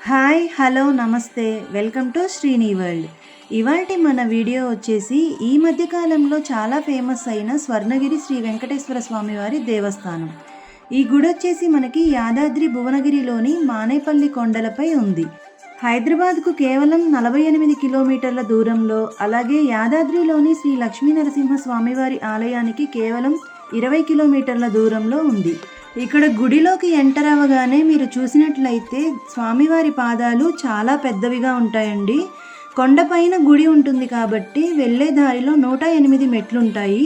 Hi hello నమస్తే welcome to Srini world. ఇవాల్టి మన వీడియో వచ్చేసి ఈ మధ్యకాలంలో చాలా ఫేమస్ అయిన స్వర్ణగిరి శ్రీ వెంకటేశ్వర స్వామి వారి దేవస్థానం. ఈ గుడి వచ్చేసి మనకి యాదాద్రి భువనగిరిలోని మానేపల్లి కొండలపై ఉంది. హైదరాబాద్కు కేవలం 48 కిలోమీటర్ల దూరంలో, అలాగే యాదాద్రిలోని శ్రీ లక్ష్మీ నరసింహ స్వామివారి ఆలయానికి కేవలం 20 కిలోమీటర్ల దూరంలో ఉంది. ఇక్కడ గుడిలోకి ఎంటర్ అవ్వగానే మీరు చూసినట్లయితే స్వామివారి పాదాలు చాలా పెద్దవిగా ఉంటాయండి. కొండపైన గుడి ఉంటుంది కాబట్టి వెళ్ళే దారిలో 108 మెట్లుంటాయి.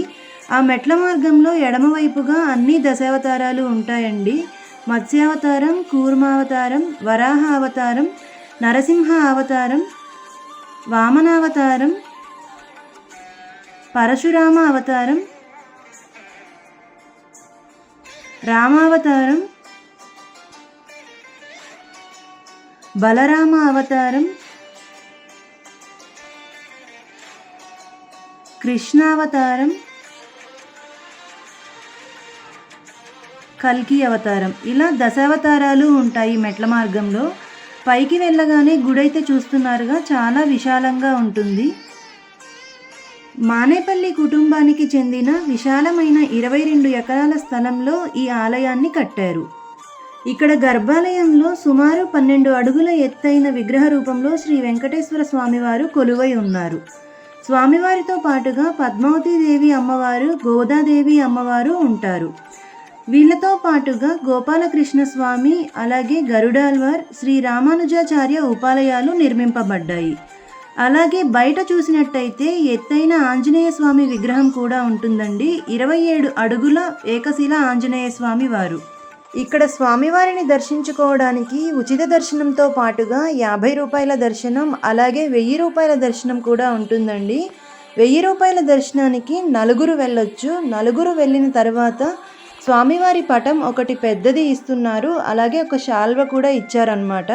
ఆ మెట్ల మార్గంలో ఎడమవైపుగా అన్ని దశావతారాలు ఉంటాయండి. మత్స్యావతారం, కూర్మావతారం, వరాహ అవతారం, నరసింహ అవతారం, వామనావతారం, పరశురామ అవతారం, రామావతారం, బలరామ అవతారం, కృష్ణావతారం, కల్కి అవతారం, ఇలా దశావతారాలు ఉంటాయి మెట్ల మార్గంలో. పైకి వెళ్ళగానే గుడైతే చూస్తున్నారుగా, చాలా విశాలంగా ఉంటుంది. మానేపల్లి కుటుంబానికి చెందిన విశాలమైన 22 ఎకరాల స్థలంలో ఈ ఆలయాన్ని కట్టారు. ఇక్కడ గర్భాలయంలో సుమారు 12 అడుగుల ఎత్తైన విగ్రహ రూపంలో శ్రీ వెంకటేశ్వర స్వామివారు కొలువై ఉన్నారు. స్వామివారితో పాటుగా పద్మావతీదేవి అమ్మవారు, గోదాదేవి అమ్మవారు ఉంటారు. వీళ్ళతో పాటుగా గోపాలకృష్ణ స్వామి, అలాగే గరుడాల్వార్, శ్రీ రామానుజాచార్య ఉపాలయాలు నిర్మింపబడ్డాయి. అలాగే బయట చూసినట్టయితే ఎత్తైన ఆంజనేయ స్వామి విగ్రహం కూడా ఉంటుందండి. 27 అడుగుల ఏకశిల ఆంజనేయ స్వామి వారు. ఇక్కడ స్వామివారిని దర్శించుకోవడానికి ఉచిత దర్శనంతో పాటుగా 50 రూపాయల దర్శనం, అలాగే 1000 రూపాయల దర్శనం కూడా ఉంటుందండి. 1000 రూపాయల దర్శనానికి నలుగురు వెళ్ళొచ్చు. నలుగురు వెళ్ళిన తర్వాత స్వామివారి పటం ఒకటి పెద్దది ఇస్తున్నారు, అలాగే ఒక శాల్వ కూడా ఇచ్చారనమాట.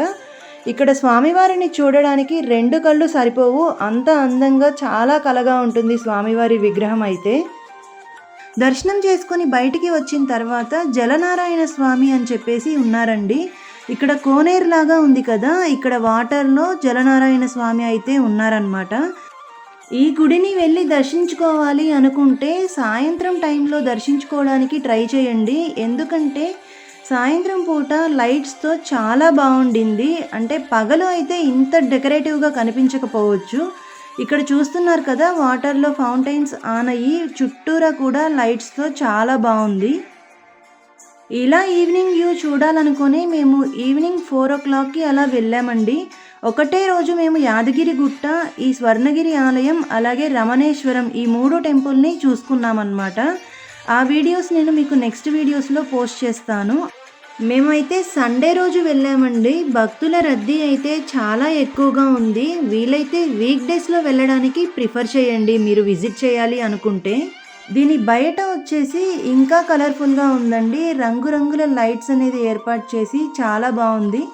ఇక్కడ స్వామివారిని చూడడానికి 2 కళ్ళు సరిపోవు, అంత అందంగా చాలా కలగా ఉంటుంది స్వామివారి విగ్రహం అయితే. దర్శనం చేసుకొని బయటికి వచ్చిన తర్వాత జలనారాయణ స్వామి అని చెప్పేసి ఉన్నారండి. ఇక్కడ కోనేరులాగా ఉంది కదా, ఇక్కడ వాటర్లో జలనారాయణ స్వామి అయితే ఉన్నారనమాట. ఈ గుడిని వెళ్ళి దర్శించుకోవాలి అనుకుంటే సాయంత్రం టైంలో దర్శించుకోవడానికి ట్రై చేయండి. ఎందుకంటే సాయంత్రం పూట లైట్స్తో చాలా బాగుండింది. అంటే పగలు అయితే ఇంత డెకరేటివ్గా కనిపించకపోవచ్చు. ఇక్కడ చూస్తున్నారు కదా, వాటర్లో ఫౌంటైన్స్ ఆన్ అయ్యి చుట్టూరా కూడా లైట్స్తో చాలా బాగుంది. ఇలా ఈవినింగ్ వ్యూ చూడాలనుకుని మేము ఈవినింగ్ 4 o'clockకి అలా వెళ్ళామండి. ఒకటే రోజు మేము యాదగిరి గుట్ట, ఈ స్వర్ణగిరి ఆలయం, అలాగే రమణేశ్వరం, ఈ 3 టెంపుల్ని చూసుకున్నామన్నమాట. ఆ వీడియోస్ నేను మీకు నెక్స్ట్ వీడియోస్లో పోస్ట్ చేస్తాను. మేమైతే సండే రోజు వెళ్ళామండి. భక్తుల రద్దీ అయితే చాలా ఎక్కువగా ఉంది. వీలైతే వీక్ డేస్లో వెళ్ళడానికి ప్రిఫర్ చేయండి మీరు విజిట్ చేయాలి అనుకుంటే. దీని బయట వచ్చేసి ఇంకా కలర్ఫుల్గా ఉందండి. రంగురంగుల లైట్స్ అనేది ఏర్పాటు చేసి చాలా బాగుంది.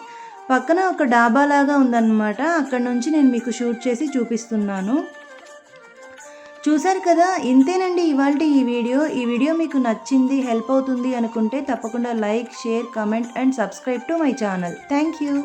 పక్కన ఒక డాబా లాగా ఉందన్నమాట. అక్కడ నుంచి నేను మీకు షూట్ చేసి చూపిస్తున్నాను. చూశారు కదా, ఇంతేనండి ఇవాల్టి ఈ వీడియో మీకు నచ్చింది, హెల్ప్ అవుతుంది అనుకుంటే తప్పకుండా like, share, comment and subscribe to my channel. Thank you.